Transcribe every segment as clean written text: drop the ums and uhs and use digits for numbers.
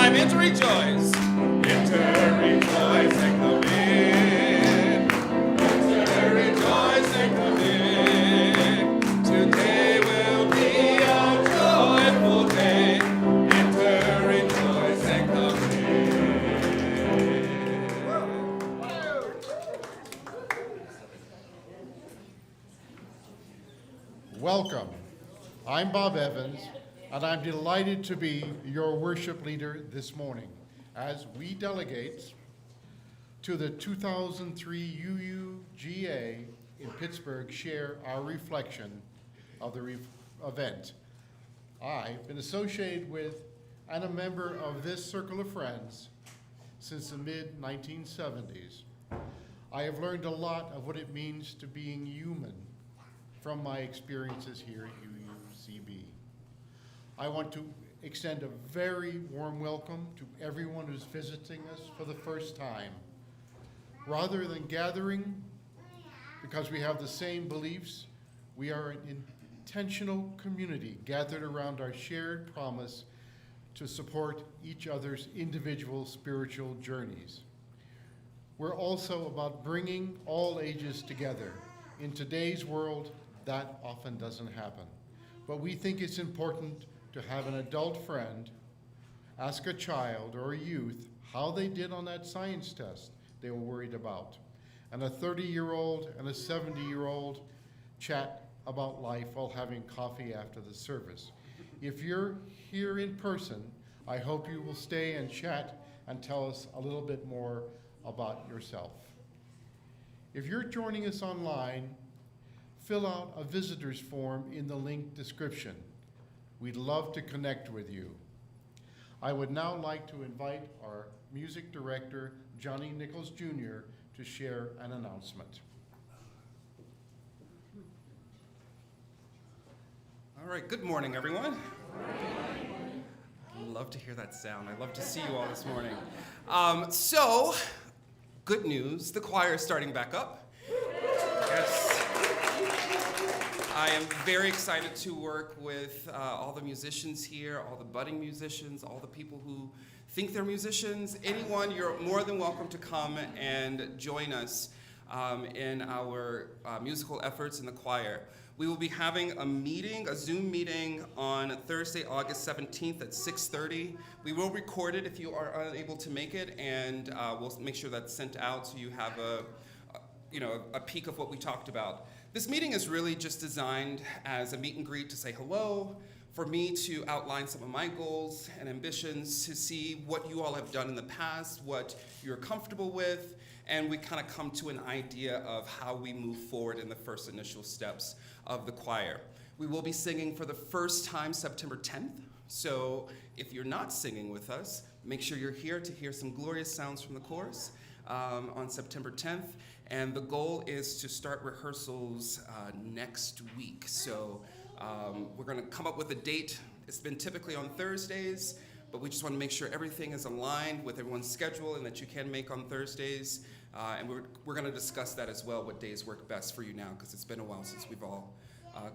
time and to rejoice. And to rejoice and come in. And to rejoice and come in. Today will be a joyful day. And to rejoice and come in. Welcome. I'm Bob Evans, and I'm delighted to be your worship leader this morning as we delegate to the 2003 UUGA in Pittsburgh share our reflection of the event. I've been associated with and a member of this circle of friends since the mid-1970s. I have learned a lot of what it means to being human from my experiences here at UUCB. I want to extend a very warm welcome to everyone who's visiting us for the first time. Rather than gathering because we have the same beliefs, we are an intentional community gathered around our shared promise to support each other's individual spiritual journeys. We're also about bringing all ages together. In today's world, that often doesn't happen. But we think it's important to have an adult friend ask a child or a youth how they did on that science test they were worried about, and a 30-year-old and a 70-year-old chat about life while having coffee after the service. If you're here in person, I hope you will stay and chat and tell us a little bit more about yourself. If you're joining us online, fill out a visitor's form in the link description. We'd love to connect with you. I would now like to invite our music director, Johnny Nichols Jr., to share an announcement. All right, good morning, everyone. I love to hear that sound. I love to see you all this morning. So, good news, the choir is starting back up. Yes. I am very excited to work with all the musicians here, all the budding musicians, all the people who think they're musicians. Anyone, you're more than welcome to come and join us in our musical efforts in the choir. We will be having a meeting, a Zoom meeting on Thursday, August 17th at 6:30. We will record it if you are unable to make it, and we'll make sure that's sent out so you have a peek of what we talked about. This meeting is really just designed as a meet and greet to say hello, for me to outline some of my goals and ambitions, to see what you all have done in the past, what you're comfortable with, and we kind of come to an idea of how we move forward in the first initial steps of the choir. We will be singing for the first time September 10th, so if you're not singing with us, make sure you're here to hear some glorious sounds from the chorus on September 10th. And the goal is to start rehearsals next week. So we're going to come up with a date. It's been typically on Thursdays, but we just want to make sure everything is aligned with everyone's schedule and that you can make on Thursdays. And we're going to discuss that as well, what days work best for you now, because it's been a while since we've all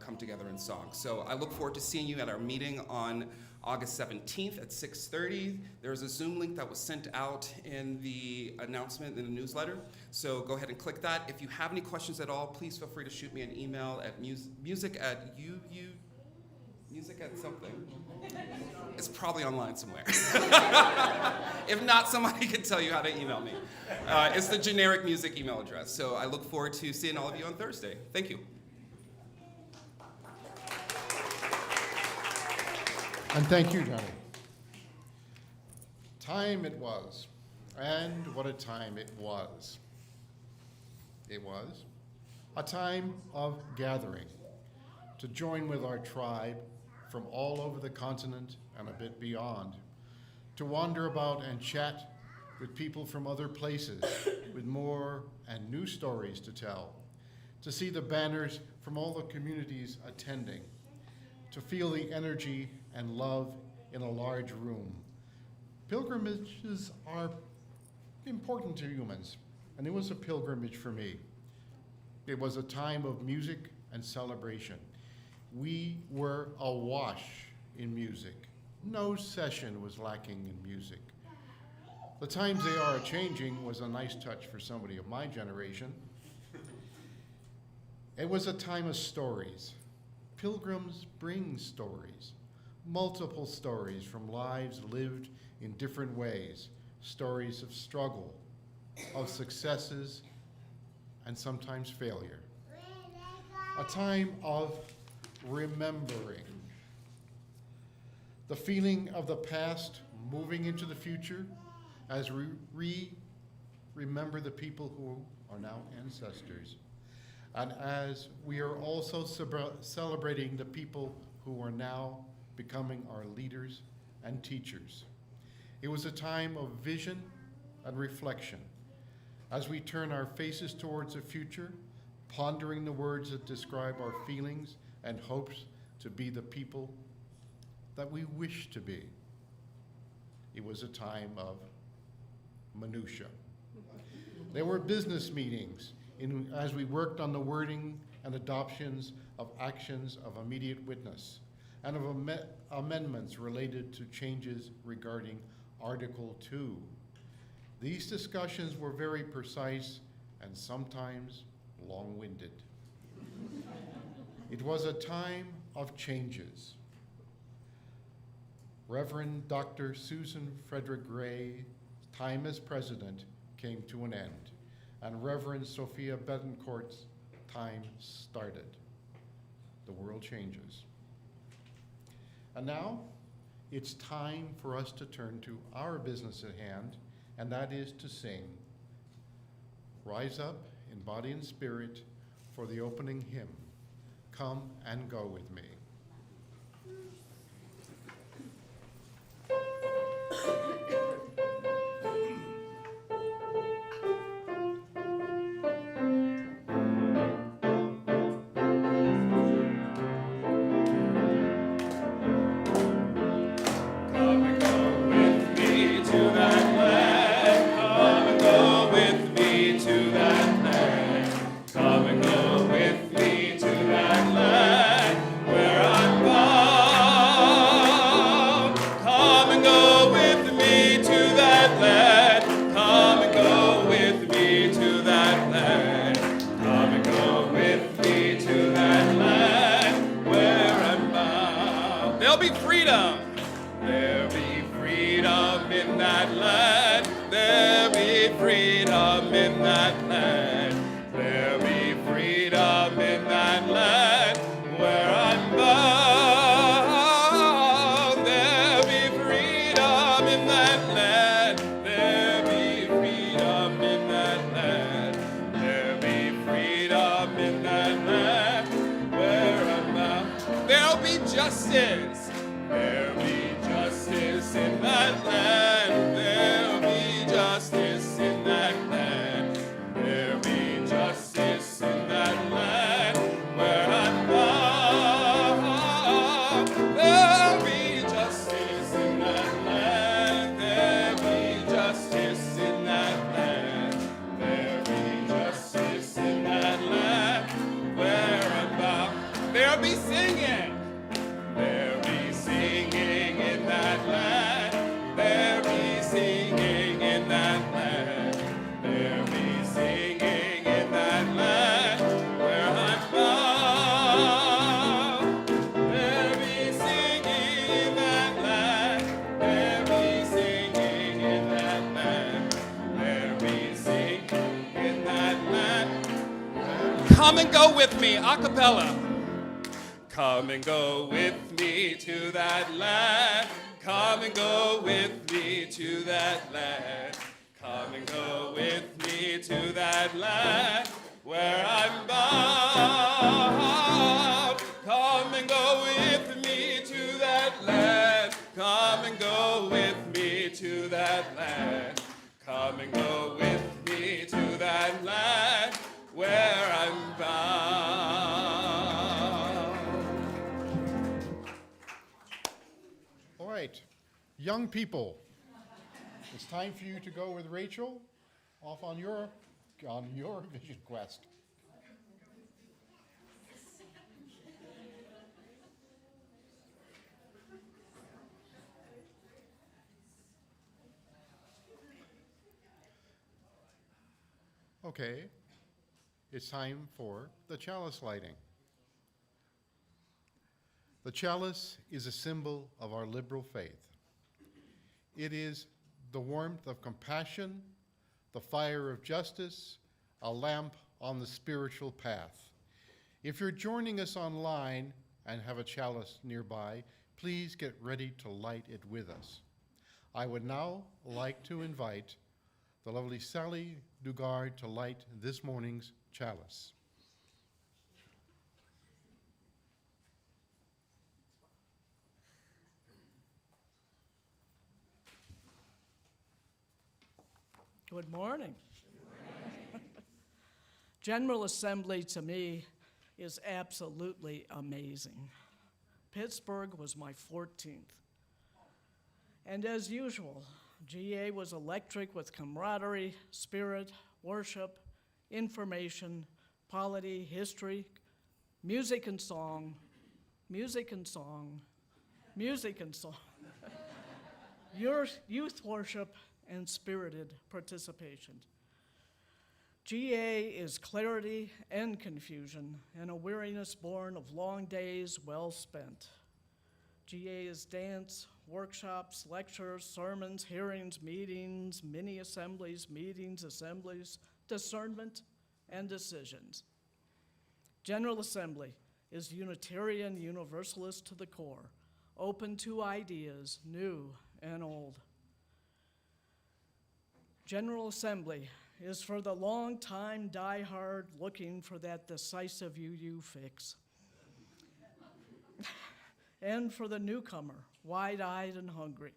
come together in song. So I look forward to seeing you at our meeting on August 17th at 6:30. There's a Zoom link that was sent out in the announcement in the newsletter. So go ahead and click that. If you have any questions at all, please feel free to shoot me an email at music at something. It's probably online somewhere. If not, somebody can tell you how to email me. It's the generic music email address. So I look forward to seeing all of you on Thursday. Thank you. And thank you, Johnny. Time it was, and what a time it was. It was a time of gathering to join with our tribe from all over the continent and a bit beyond, to wander about and chat with people from other places with more and new stories to tell, to see the banners from all the communities attending, to feel the energy and love in a large room. Pilgrimages are important to humans, and it was a pilgrimage for me. It was a time of music and celebration. We were awash in music. no session was lacking in music. The times they are changing was a nice touch for somebody of my generation. It was a time of stories. Pilgrims bring stories, multiple stories from lives lived in different ways, stories of struggle, of successes, and sometimes failure. A time of remembering. The feeling of the past moving into the future as we remember the people who are now ancestors. And as we are also celebrating the people who are now becoming our leaders and teachers. It was a time of vision and reflection as we turn our faces towards the future, pondering the words that describe our feelings and hopes to be the people that we wish to be. It was a time of minutia. There were business meetings as we worked on the wording and adoptions of actions of immediate witness and of amendments related to changes regarding Article 2. These discussions were very precise and sometimes long-winded. It was a time of changes. Reverend Dr. Susan Frederick Gray's time as president came to an end, and Reverend Sophia Betancourt's time started. The world changes. And now, it's time for us to turn to our business at hand, and that is to sing Rise Up in Body and Spirit for the opening hymn, Come and Go With Me. Come and go with me, a cappella. Come and go with me to that land. Come and go with me to that land. Come and go with me to that land where I'm bound. Come and go with me to that land. Come and go with me to that land. Come and go with me to that land where I'm bound. All right, young people, it's time for you to go with Rachel off on your vision quest. Okay, it's time for the chalice lighting. The chalice is a symbol of our liberal faith. It is the warmth of compassion, the fire of justice, a lamp on the spiritual path. If you're joining us online and have a chalice nearby, please get ready to light it with us. I would now like to invite the lovely Sally Dugard to light this morning's chalice. Good morning. General Assembly to me is absolutely amazing. Pittsburgh was my 14th. And as usual, GA was electric with camaraderie, spirit, worship, information, polity, history, music and song, music and song, music and song, your youth worship, and spirited participation. GA is clarity and confusion, and a weariness born of long days well spent. GA is dance, workshops, lectures, sermons, hearings, meetings, mini-assemblies, meetings, assemblies, discernment, and decisions. General Assembly is Unitarian Universalist to the core, open to ideas, new and old. General Assembly is for the long-time die-hard looking for that decisive UU fix. And for the newcomer, wide-eyed and hungry.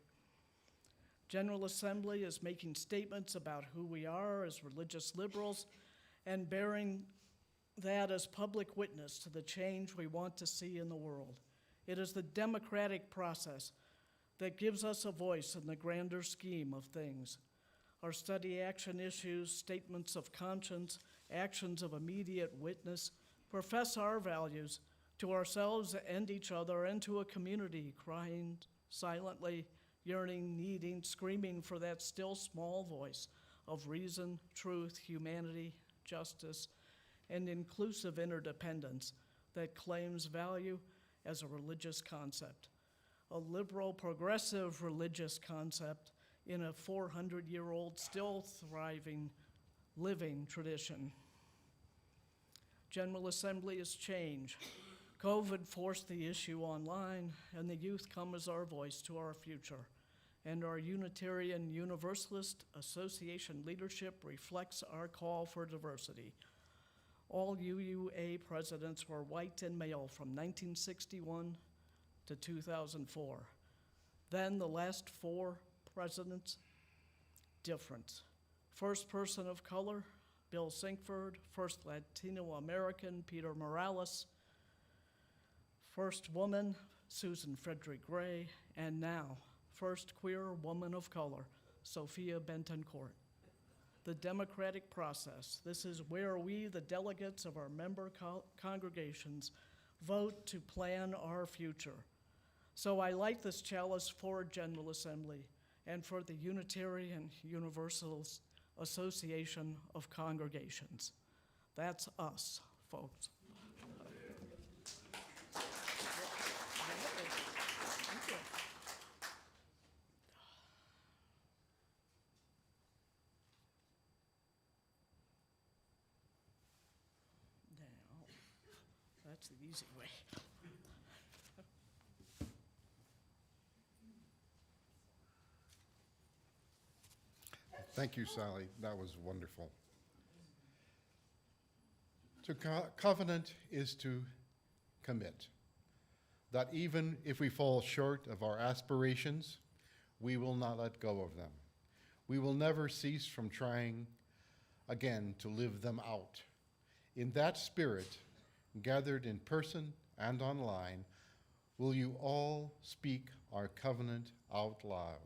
General Assembly is making statements about who we are as religious liberals and bearing that as public witness to the change we want to see in the world. It is the democratic process that gives us a voice in the grander scheme of things. Our study action issues, statements of conscience, actions of immediate witness, profess our values to ourselves and each other and to a community crying silently, yearning, needing, screaming for that still small voice of reason, truth, humanity, justice, and inclusive interdependence that claims value as a religious concept, a liberal, progressive religious concept in a 400-year-old, still thriving, living tradition. General Assembly is change. COVID forced the issue online, and the youth come as our voice to our future. And our Unitarian Universalist Association leadership reflects our call for diversity. All UUA presidents were white and male from 1961 to 2004. Then the last 4 presidents, different. First person of color, Bill Sinkford. First Latino American, Peter Morales. First woman, Susan Frederick Gray. And now, first queer woman of color, Sophia Bentoncourt. The democratic process. This is where we, the delegates of our member congregations, vote to plan our future. So I light this chalice for General Assembly and for the Unitarian Universalist Association of Congregations. That's us, folks. Thank you. Now, that's the easy way. Thank you, Sally. That was wonderful. To covenant is to commit, that even if we fall short of our aspirations, we will not let go of them. We will never cease from trying again to live them out. In that spirit, gathered in person and online, will you all speak our covenant out loud?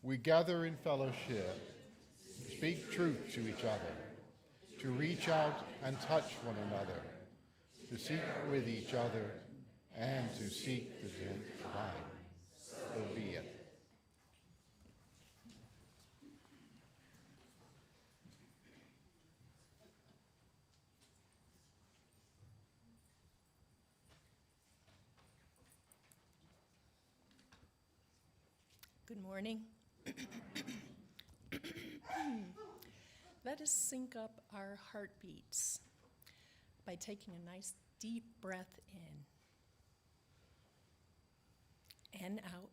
We gather in fellowship, speak truth to each other, to reach out and touch one another, to seek with each other, and to seek the divine. So be it. Good morning. Let us sync up our heartbeats by taking a nice deep breath in and out.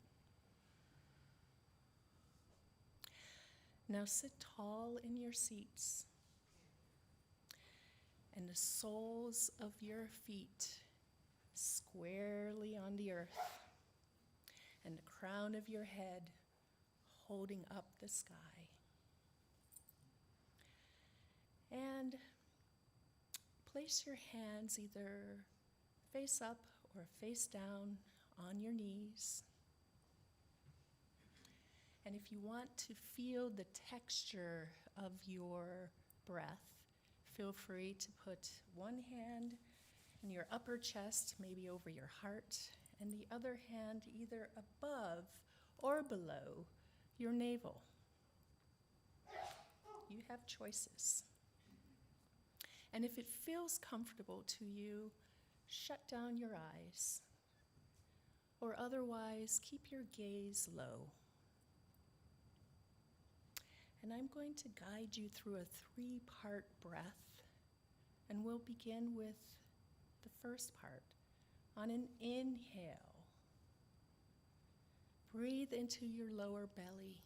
Now sit tall in your seats, and the soles of your feet squarely on the earth, and the crown of your head holding up the sky. And place your hands either face up or face down on your knees. And if you want to feel the texture of your breath, feel free to put one hand in your upper chest, maybe over your heart, and the other hand either above or below your navel. You have choices. And if it feels comfortable to you, shut down your eyes, or otherwise keep your gaze low. And I'm going to guide you through a 3-part breath, and we'll begin with the first part. On an inhale, breathe into your lower belly.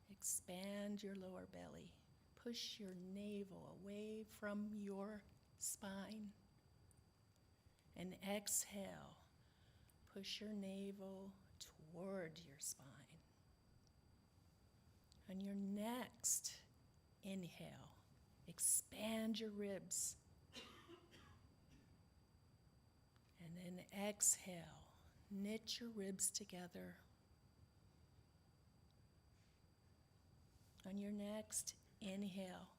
Expand your lower belly. Push your navel away from your spine. And exhale, push your navel toward your spine. On your next inhale, expand your ribs. And then exhale, knit your ribs together. On your next inhale,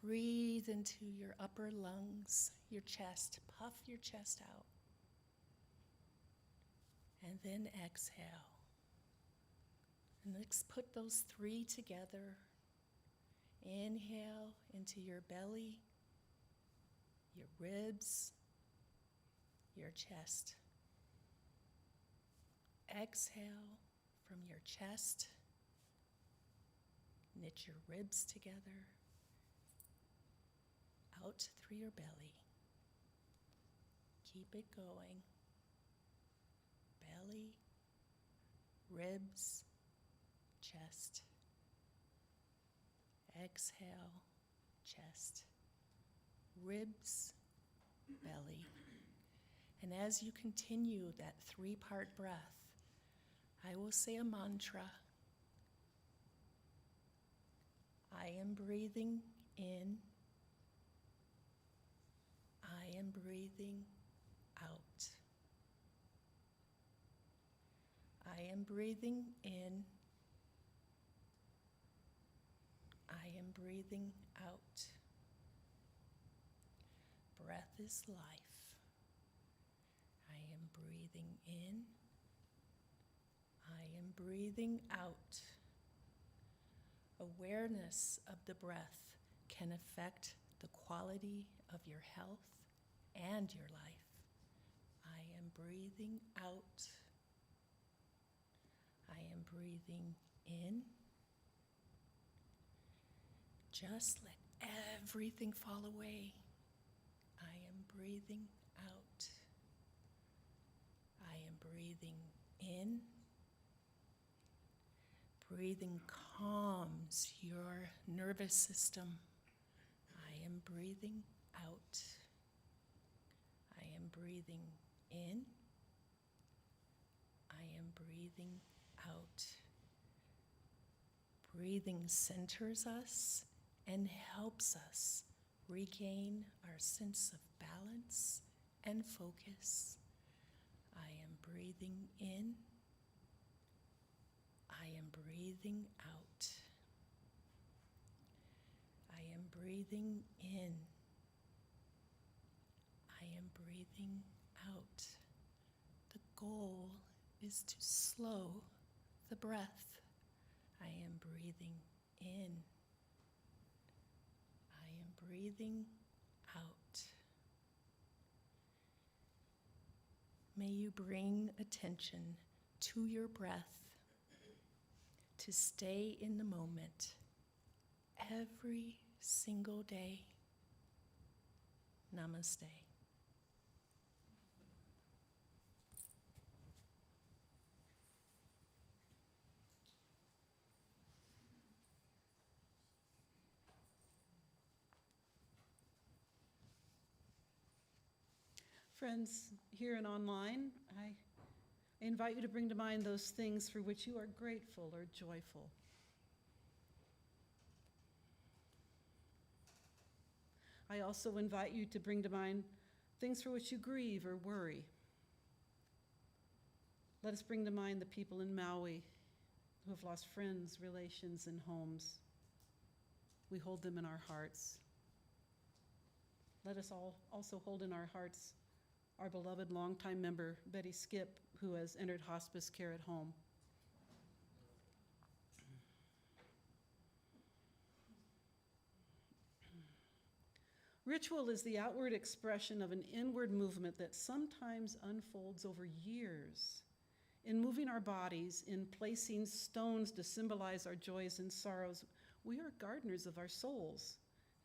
breathe into your upper lungs, your chest. Puff your chest out. And then exhale. And let's put those 3 together. Inhale into your belly, your ribs, your chest. Exhale from your chest. Knit your ribs together. Out through your belly. Keep it going. Belly, ribs, chest. Exhale, chest, ribs, belly. And as you continue that 3-part breath, I will say a mantra. I am breathing in. I am breathing out. I am breathing in. I am breathing out. Breath is life. I am breathing in. I am breathing out. Awareness of the breath can affect the quality of your health and your life. I am breathing out. I am breathing in. Just let everything fall away. I am breathing out. I am breathing in. Breathing calms your nervous system. I am breathing out. I am breathing in. I am breathing out. Breathing centers us and helps us regain our sense of balance and focus. I am breathing in. I am breathing out. I am breathing in. I am breathing out. The goal is to slow the breath. I am breathing in. I am breathing out. May you bring attention to your breath to stay in the moment every single day. Namaste. Friends here and online, I invite you to bring to mind those things for which you are grateful or joyful. I also invite you to bring to mind things for which you grieve or worry. Let us bring to mind the people in Maui who have lost friends, relations, and homes. We hold them in our hearts. Let us all also hold in our hearts our beloved longtime member, Betty Skip, who has entered hospice care at home. Ritual is the outward expression of an inward movement that sometimes unfolds over years. In moving our bodies, in placing stones to symbolize our joys and sorrows, we are gardeners of our souls,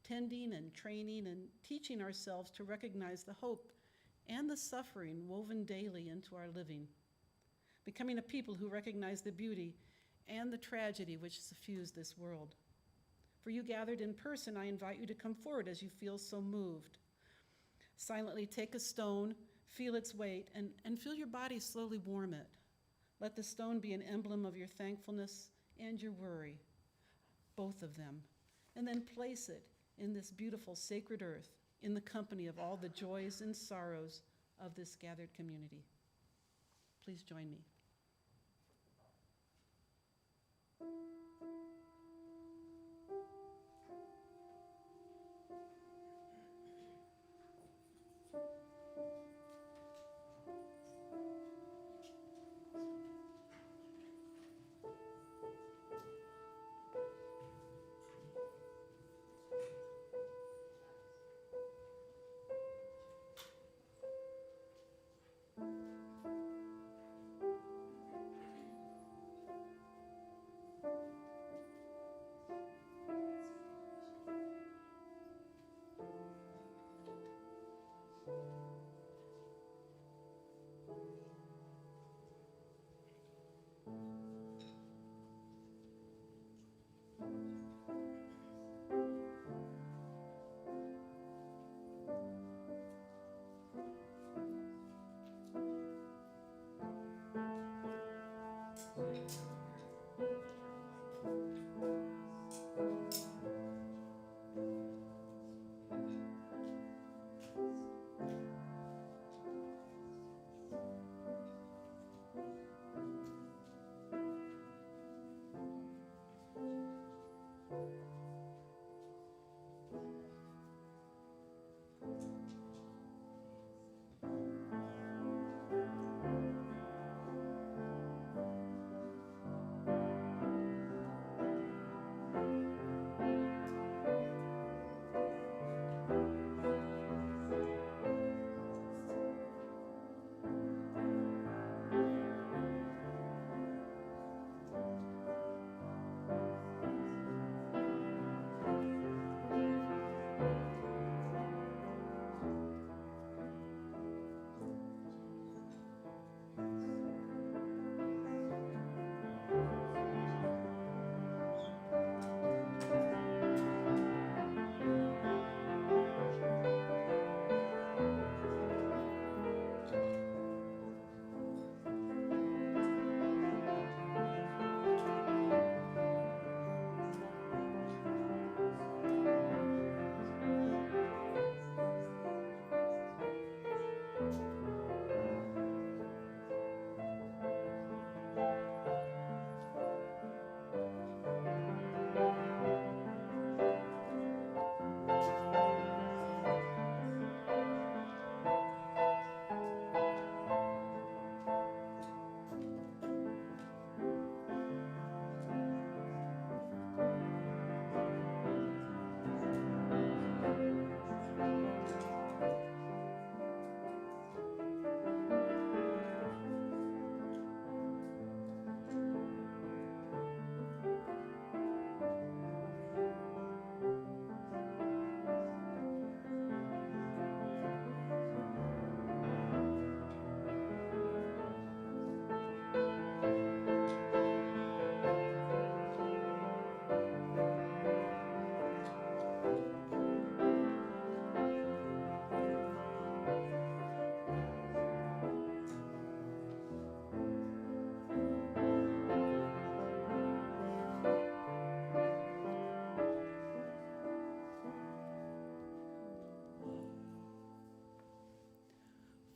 tending and training and teaching ourselves to recognize the hope and the suffering woven daily into our living, becoming a people who recognize the beauty and the tragedy which suffuse this world. For you gathered in person, I invite you to come forward as you feel so moved. Silently take a stone, feel its weight, and feel your body slowly warm it. Let the stone be an emblem of your thankfulness and your worry, both of them, and then place it in this beautiful sacred earth in the company of all the joys and sorrows of this gathered community. Please join me.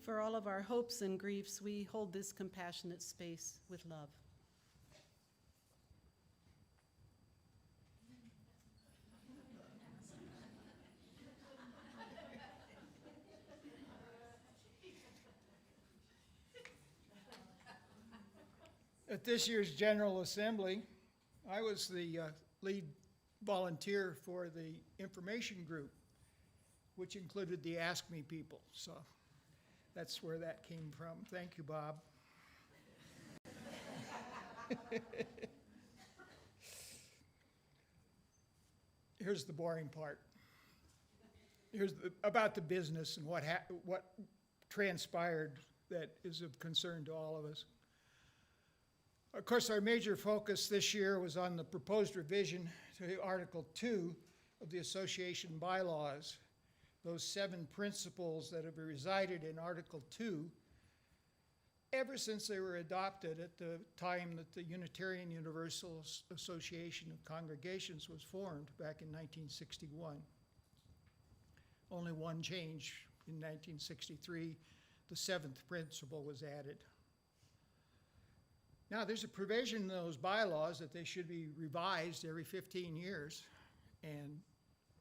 For all of our hopes and griefs, we hold this compassionate space with love. At this year's General Assembly, I was the lead volunteer for the information group, which included the Ask Me people. So that's where that came from. Thank you, Bob. Here's the boring part. Here's about the business and what transpired that is of concern to all of us. Of course, our major focus this year was on the proposed revision to Article 2 of the association bylaws. Those 7 principles that have resided in Article 2 ever since they were adopted at the time that the Unitarian Universalist Association of Congregations was formed back in 1961. Only one change in 1963, the 7th principle was added. Now, there's a provision in those bylaws that they should be revised every 15 years, and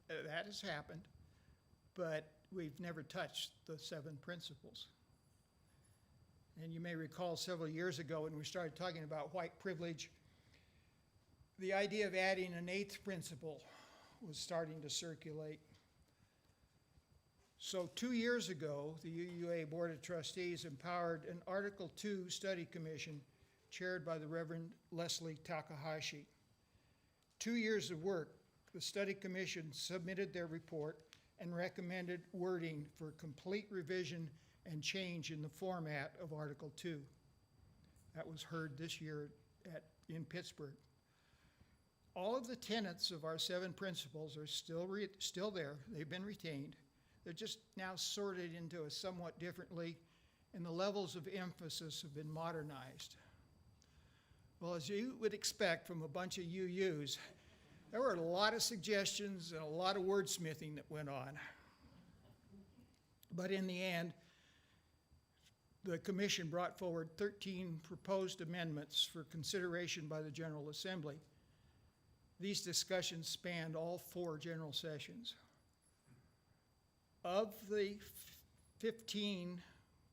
that has happened, but we've never touched the 7 principles. And you may recall several years ago when we started talking about white privilege, the idea of adding an 8th principle was starting to circulate. So 2 years ago, the UUA Board of Trustees empowered an Article 2 study commission chaired by the Reverend Leslie Takahashi. 2 years of work, the study commission submitted their report and recommended wording for complete revision and change in the format of Article 2. That was heard this year in Pittsburgh. All of the tenets of our 7 principles are still there. They've been retained. They're just now sorted into a somewhat differently, and the levels of emphasis have been modernized. Well, as you would expect from a bunch of UUs, there were a lot of suggestions and a lot of wordsmithing that went on. But in the end, the commission brought forward 13 proposed amendments for consideration by the General Assembly. These discussions spanned all 4 general sessions. Of the 15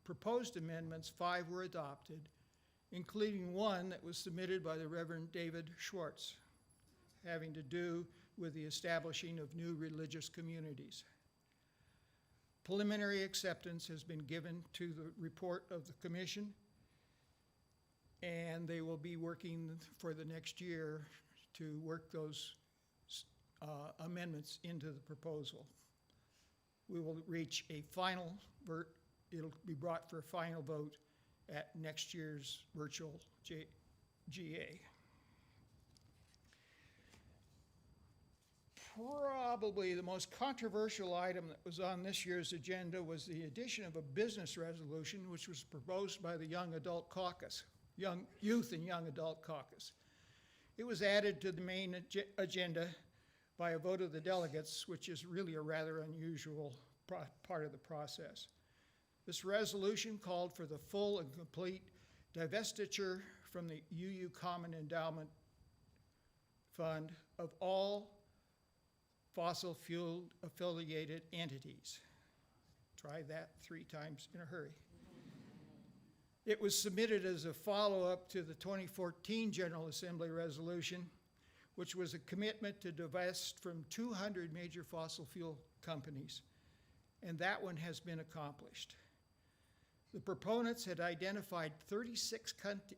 proposed amendments, 5 were adopted, including one that was submitted by the Reverend David Schwartz, having to do with the establishing of new religious communities. Preliminary acceptance has been given to the report of the commission, and they will be working for the next year to work those amendments into the proposal. We will reach a final vote. It'll be brought for a final vote at next year's virtual GA. Probably the most controversial item that was on this year's agenda was the addition of a business resolution, which was proposed by the Youth and Young Adult Caucus. It was added to the main agenda by a vote of the delegates, which is really a rather unusual part of the process. This resolution called for the full and complete divestiture from the UU Common Endowment Fund of all fossil fuel affiliated entities. Try that 3 times in a hurry. It was submitted as a follow-up to the 2014 General Assembly resolution, which was a commitment to divest from 200 major fossil fuel companies, and that one has been accomplished. The proponents had identified 36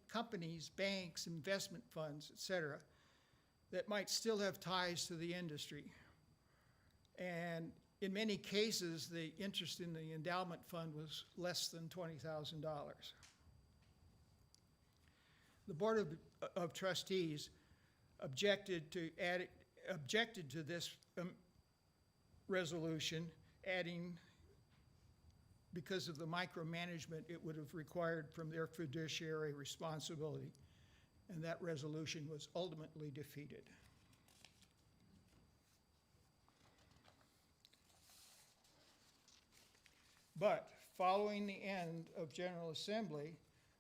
companies, banks, investment funds, etc., that might still have ties to the industry. And in many cases, the interest in the endowment fund was less than $20,000. The Board of Trustees objected to this resolution, adding, because of the micromanagement it would have required from their fiduciary responsibility, and that resolution was ultimately defeated. But following the end of General Assembly,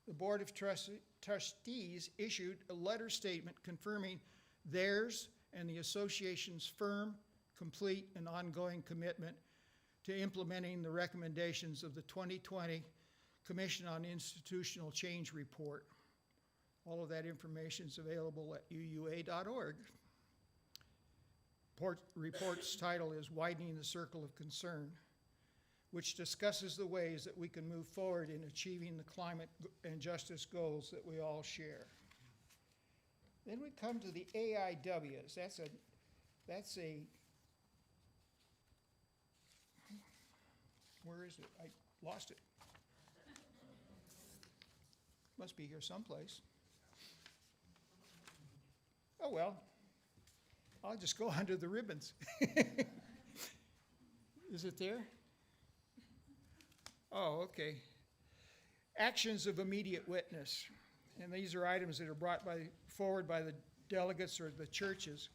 the Board of Trustees issued a letter statement confirming theirs and the association's firm, complete, and ongoing commitment to implementing the recommendations of the 2020 Commission on Institutional Change report. All of that information is available at uua.org. Report's title is Widening the Circle of Concern, which discusses the ways that we can move forward in achieving the climate and justice goals that we all share. Then we come to the AIWs. That's a, where is it? I lost it. Must be here someplace. Oh well, I'll just go under the ribbons. Is it there? Oh, okay. Actions of immediate witness. And these are items that are brought forward by the delegates or the churches.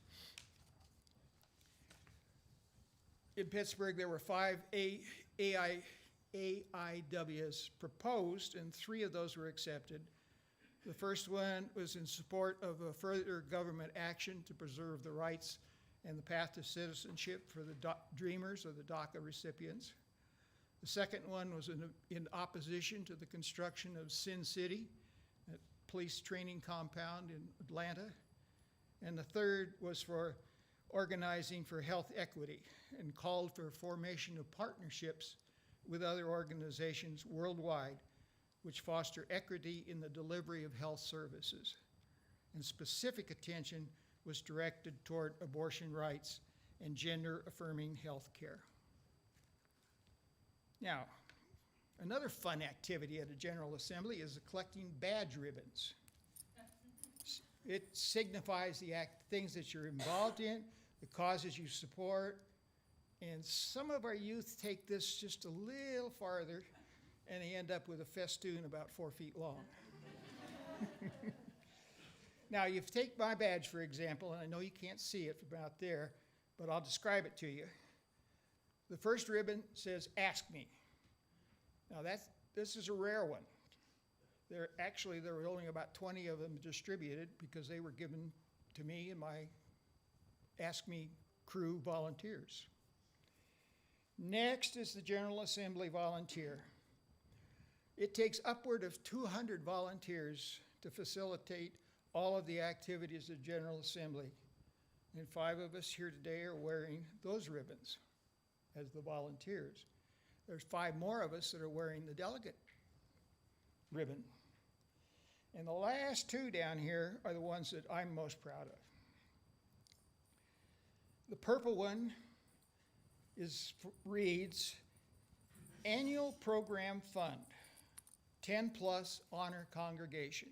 In Pittsburgh, there were 5 AIWs proposed, and 3 of those were accepted. The first one was in support of a further government action to preserve the rights and the path to citizenship for the Dreamers or the DACA recipients. The second one was in opposition to the construction of Sin City, a police training compound in Atlanta. And the third was for organizing for health equity and called for formation of partnerships with other organizations worldwide which foster equity in the delivery of health services. And specific attention was directed toward abortion rights and gender-affirming health care. Now, another fun activity at a General Assembly is collecting badge ribbons. It signifies the things that you're involved in, the causes you support, and some of our youth take this just a little farther and they end up with a festoon about 4 feet long. Now, you take my badge, for example, and I know you can't see it from out there, but I'll describe it to you. The first ribbon says, "Ask me." Now, this is a rare one. There were only about 20 of them distributed because they were given to me and my Ask Me crew volunteers. Next is the General Assembly volunteer. It takes upward of 200 volunteers to facilitate all of the activities of General Assembly. And 5 of us here today are wearing those ribbons as the volunteers. There's 5 more of us that are wearing the delegate ribbon. And the last 2 down here are the ones that I'm most proud of. The purple one reads, Annual Program Fund, 10+ Honor Congregation,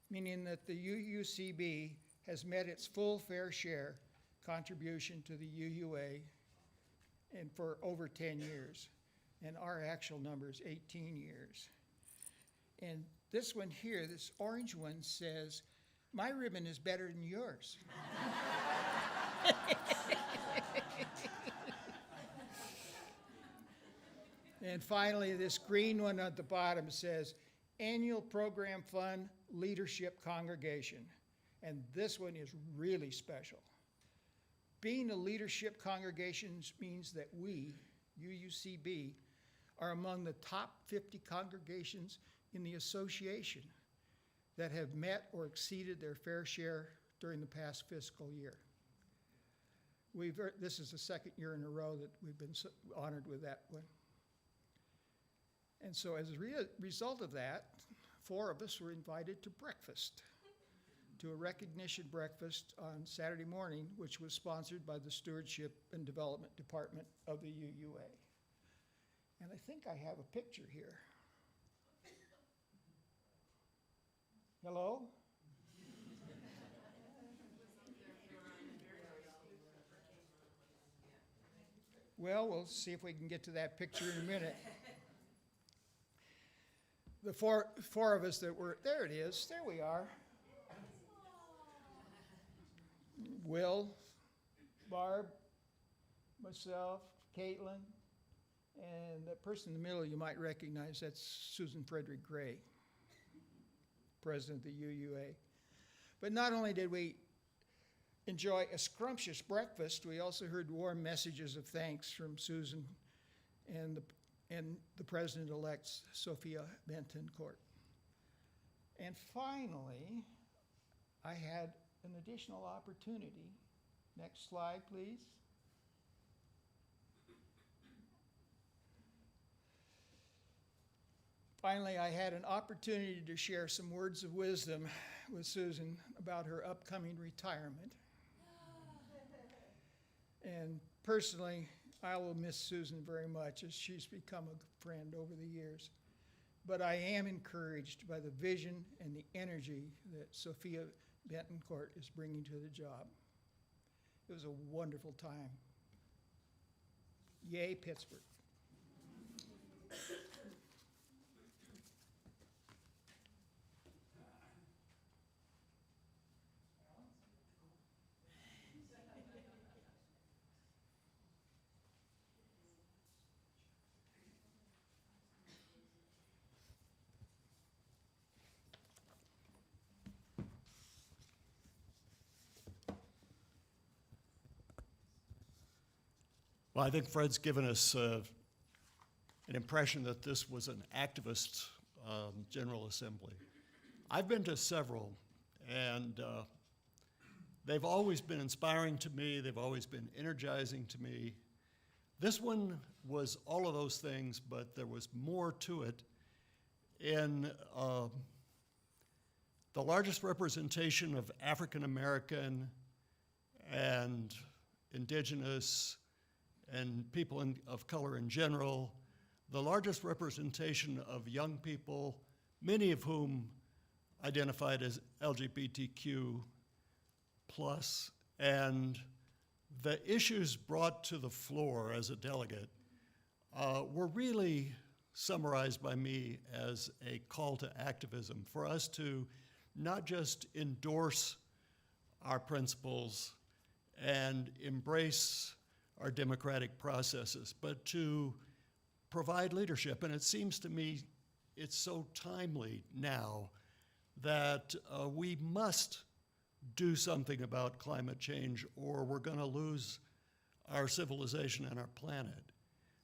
meaning that the UUCB has met its full fair share contribution to the UUA and for over 10 years. And our actual number is 18 years. And this one here, this orange one says, my ribbon is better than yours. And finally, this green one at the bottom says, Annual Program Fund Leadership Congregation. And this one is really special. Being a leadership congregation means that we, UUCB, are among the top 50 congregations in the association that have met or exceeded their fair share during the past fiscal year. This is the 2nd year in a row that we've been honored with that one. And so as a result of that, 4 of us were invited to breakfast, to a recognition breakfast on Saturday morning, which was sponsored by the Stewardship and Development Department of the UUA. And I think I have a picture here. Hello? Well, we'll see if we can get to that picture in a minute. The four of us that were, there it is, there we are. Will, Barb, myself, Caitlin, And the person in the middle you might recognize, that's Susan Frederick Gray, president of the UUA. But not only did we enjoy a scrumptious breakfast, we also heard warm messages of thanks from Susan and the president-elect, Sophia Bentoncourt. And finally, I had an additional opportunity. Next slide, please. Finally, I had an opportunity to share some words of wisdom with Susan about her upcoming retirement. And personally, I will miss Susan very much as she's become a friend over the years. But I am encouraged by the vision and the energy that Sophia Bentoncourt is bringing to the job. It was a wonderful time. Yay, Pittsburgh. Well, I think Fred's given us an impression that this was an activist General Assembly. I've been to several, and they've always been inspiring to me. They've always been energizing to me. This one was all of those things, but there was more to it. In the largest representation of African American and indigenous and people of color in general, the largest representation of young people, many of whom identified as LGBTQ+, and the issues brought to the floor as a delegate were really summarized by me as a call to activism for us to not just endorse our principles and embrace our democratic processes, but to provide leadership. And it seems to me it's so timely now that we must do something about climate change or we're going to lose our civilization and our planet.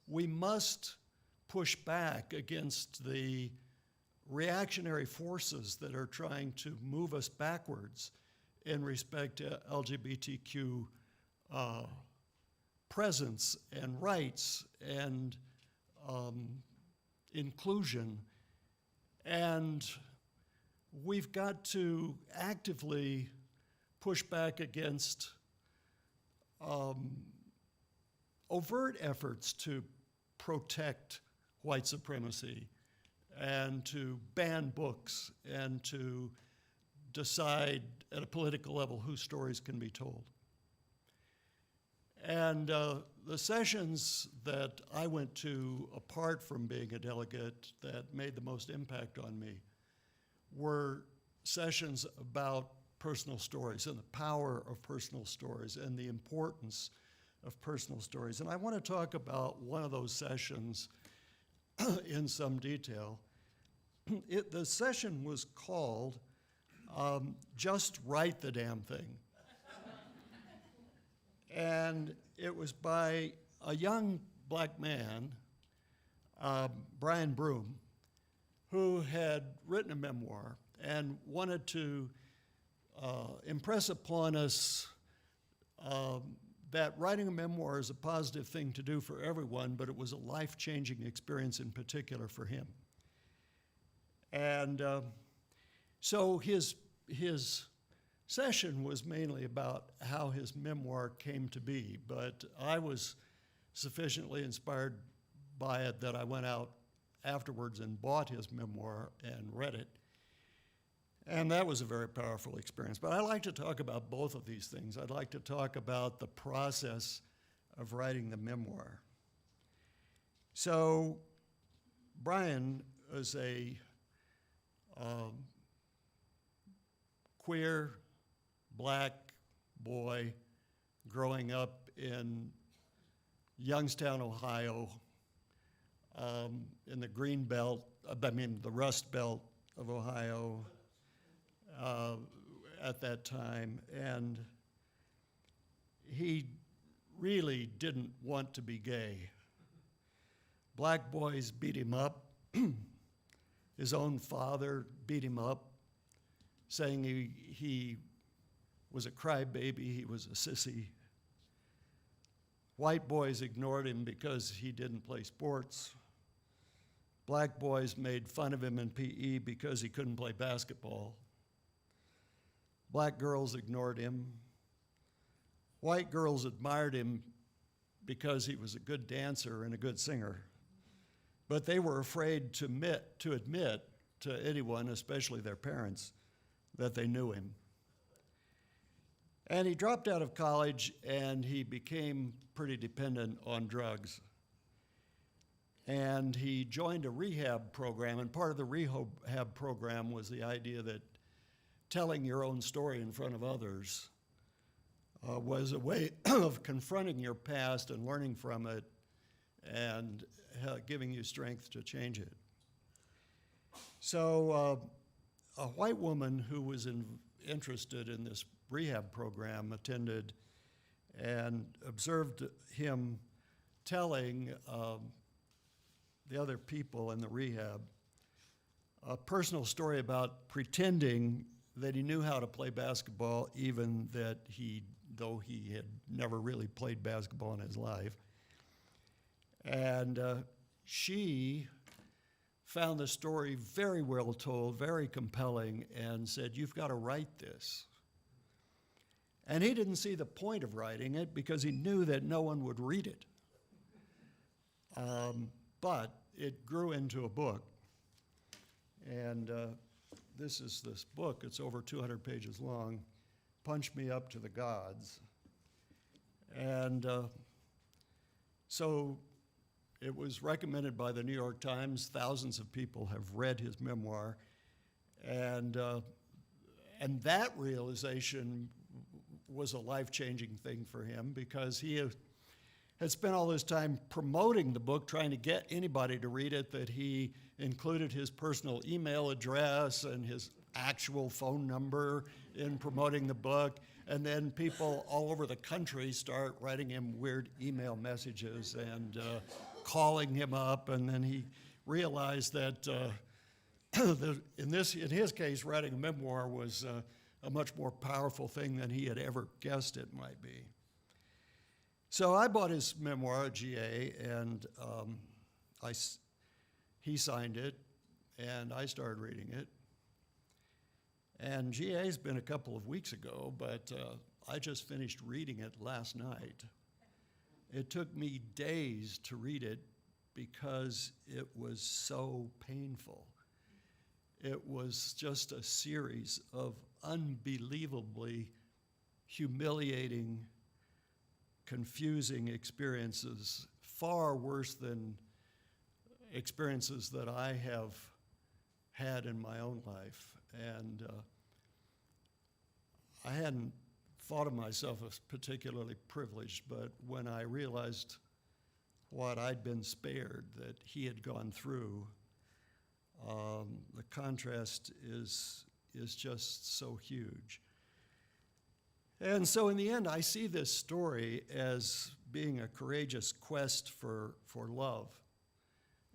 We must push back against the reactionary forces that are trying to move us backwards in respect to LGBTQ presence and rights and inclusion. And we've got to actively push back against overt efforts to protect white supremacy and to ban books and to decide at a political level whose stories can be told. And the sessions that I went to, apart from being a delegate, that made the most impact on me were sessions about personal stories and the power of personal stories and the importance of personal stories. And I want to talk about one of those sessions in some detail. The session was called Just Write the Damn Thing. And it was by a young black man, Brian Broom, who had written a memoir and wanted to impress upon us that writing a memoir is a positive thing to do for everyone, but it was a life-changing experience in particular for him. And so his session was mainly about how his memoir came to be, but I was sufficiently inspired by it that I went out afterwards and bought his memoir and read it. And that was a very powerful experience. But I like to talk about both of these things. I'd like to talk about the process of writing the memoir. So Brian is a queer black boy growing up in Youngstown, Ohio, in the green belt, the rust belt of Ohio at that time. And he really didn't want to be gay. Black boys beat him up. His own father beat him up, saying he was a crybaby, he was a sissy. White boys ignored him because he didn't play sports. Black boys made fun of him in PE because he couldn't play basketball. Black girls ignored him. White girls admired him because he was a good dancer and a good singer. But they were afraid to admit to anyone, especially their parents, that they knew him. And he dropped out of college and he became pretty dependent on drugs. And he joined a rehab program, and part of the rehab program was the idea that telling your own story in front of others was a way of confronting your past and learning from it and giving you strength to change it. So a white woman who was interested in this rehab program attended and observed him telling the other people in the rehab a personal story about pretending that he knew how to play basketball, even though he had never really played basketball in his life. And she found the story very well told, very compelling, and said, "You've got to write this." And he didn't see the point of writing it because he knew that no one would read it. But it grew into a book. And this is this book. It's over 200 pages long, Punch Me Up to the Gods. And so it was recommended by the New York Times. Thousands of people have read his memoir. And that realization was a life-changing thing for him because he had spent all his time promoting the book, trying to get anybody to read it, that he included his personal email address and his actual phone number in promoting the book. And then people all over the country start writing him weird email messages and calling him up. And then he realized that in his case, writing a memoir was a much more powerful thing than he had ever guessed it might be. So I bought his memoir at GA, and he signed it, and I started reading it. And GA's been a couple of weeks ago, but I just finished reading it last night. It took me days to read it because it was so painful. It was just a series of unbelievably humiliating, confusing experiences, far worse than experiences that I have had in my own life. And I hadn't thought of myself as particularly privileged, but when I realized what I'd been spared that he had gone through, the contrast is just so huge. And so in the end, I see this story as being a courageous quest for love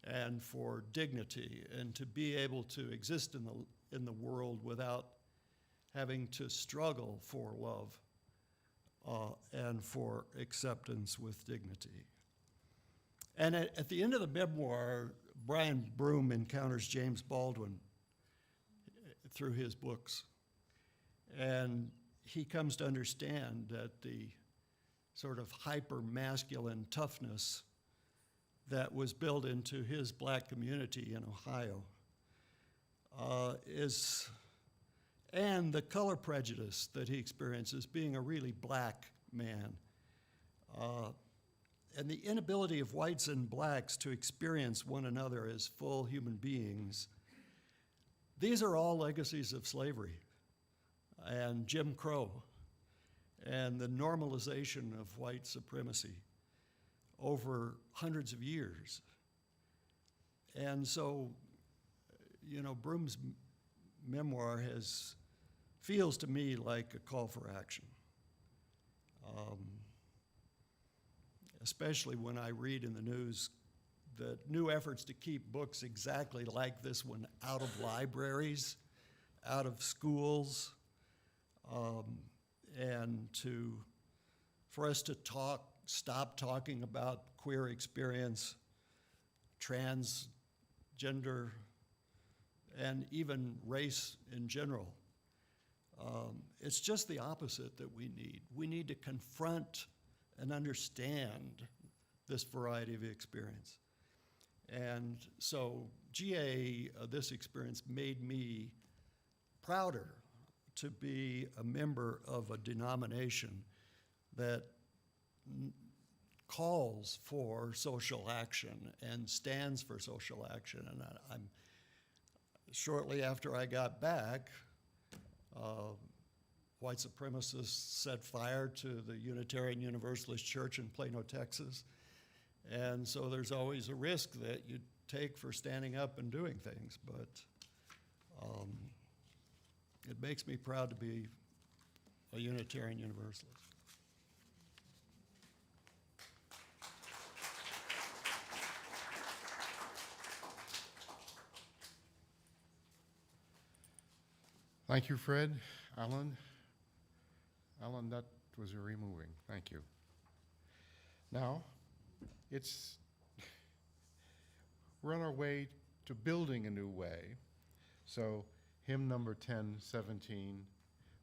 and for dignity, and to be able to exist in the world without having to struggle for love and for acceptance with dignity. And at the end of the memoir, Brian Broom encounters James Baldwin through his books. And he comes to understand that the sort of hyper-masculine toughness that was built into his black community in Ohio and the color prejudice that he experiences being a really black man, and the inability of whites and blacks to experience one another as full human beings. These are all legacies of slavery and Jim Crow and the normalization of white supremacy over hundreds of years. And so, Broom's memoir feels to me like a call for action. Especially when I read in the news that new efforts to keep books exactly like this one out of libraries, out of schools, and for us to stop talking about queer experience, transgender, and even race in general. It's just the opposite that we need. We need to confront and understand this variety of experience. And so GA, this experience made me prouder to be a member of a denomination that calls for social action and stands for social action. And shortly after I got back, white supremacists set fire to the Unitarian Universalist Church in Plano, Texas. And so there's always a risk that you take for standing up and doing things, but it makes me proud to be a Unitarian Universalist. Thank you, Fred. Alan, that was very moving. Thank you. Now, we're on our way to building a new way. So, hymn number 1017,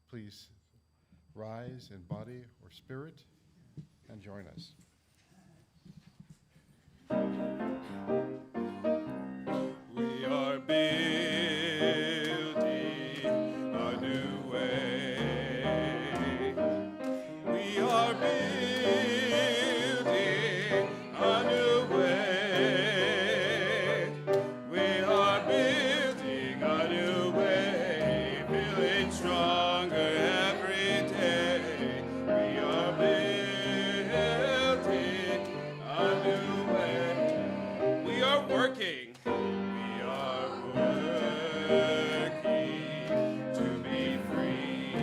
please rise in body or spirit and join us. We are building a new way. We are building a new way. We are building a new way, feeling stronger every day. We are building a new way. We are working. We are working to be free.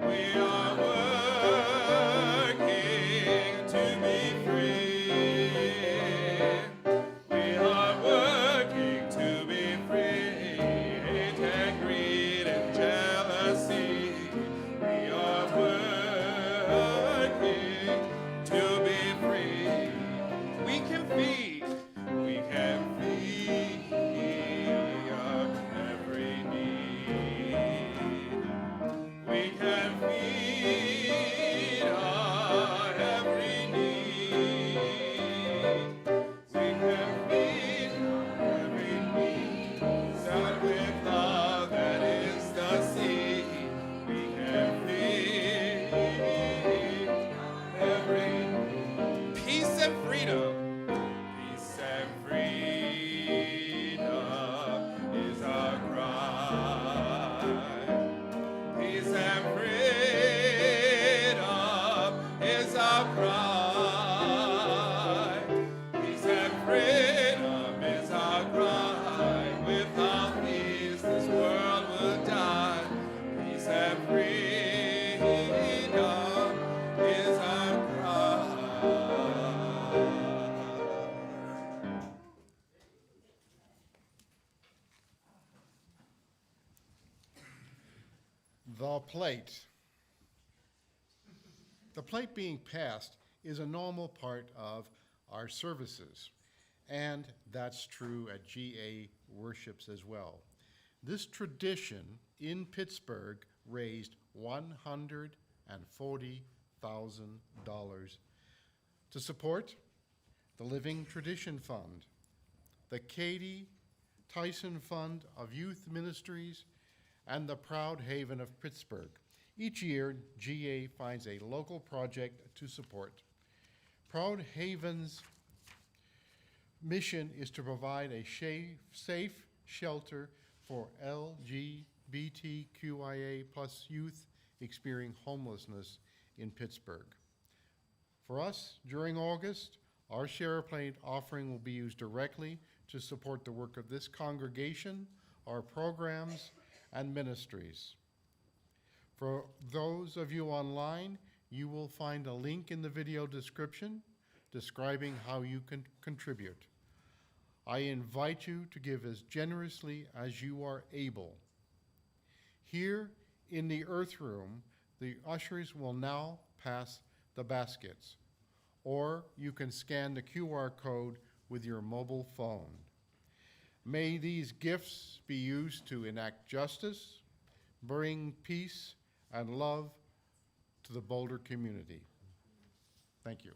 We are working to be free. We are working to be free. Hate and greed and jealousy. We are working to be free. We can feed. We can feed our every need. We can feed our every need. We can feed our every need. Start with love that is the seed. We can feed every need. Peace and freedom. Peace and freedom is our cry. Peace and freedom is our cry. Peace and freedom is our cry. Without peace, this world will die. Peace and freedom is our cry. The plate. The plate being passed is a normal part of our services, and that's true at GA worships as well. This tradition in Pittsburgh raised $140,000 to support the Living Tradition Fund, the Katie Tyson Fund of Youth Ministries, and the Proud Haven of Pittsburgh. Each year, GA finds a local project to support. Proud Haven's mission is to provide a safe shelter for LGBTQIA+ youth experiencing homelessness in Pittsburgh. For us, during August, Our Share a Plate offering will be used directly to support the work of this congregation, our programs, and ministries. For those of you online, you will find a link in the video description describing how you can contribute. I invite you to give as generously as you are able. Here in the Earth Room, the ushers will now pass the baskets, or you can scan the QR code with your mobile phone. May these gifts be used to enact justice, bring peace and love to the Boulder community. Thank you.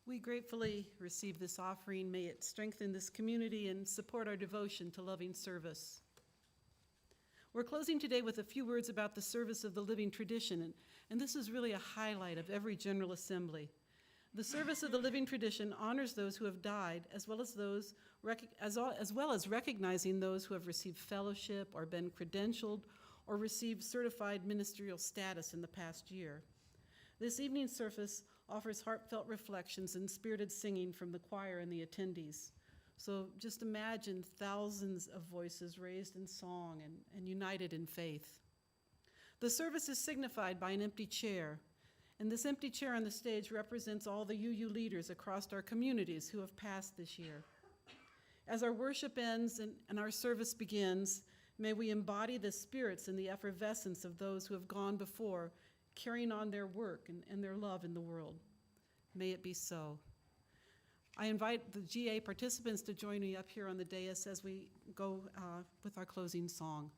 We gratefully receive this offering. May it strengthen this community and support our devotion to loving service. We're closing today with a few words about the service of the living tradition, and this is really a highlight of every General Assembly. The service of the living tradition honors those who have died, as well as recognizing those who have received fellowship or been credentialed or received certified ministerial status in the past year. This evening's service offers heartfelt reflections and spirited singing from the choir and the attendees. So just imagine thousands of voices raised in song and united in faith. The service is signified by an empty chair, and this empty chair on the stage represents all the UU leaders across our communities who have passed this year. As our worship ends and our service begins, may we embody the spirits and the effervescence of those who have gone before, carrying on their work and their love in the world. May it be so. I invite the GA participants to join me up here on the dais as we go with our closing song.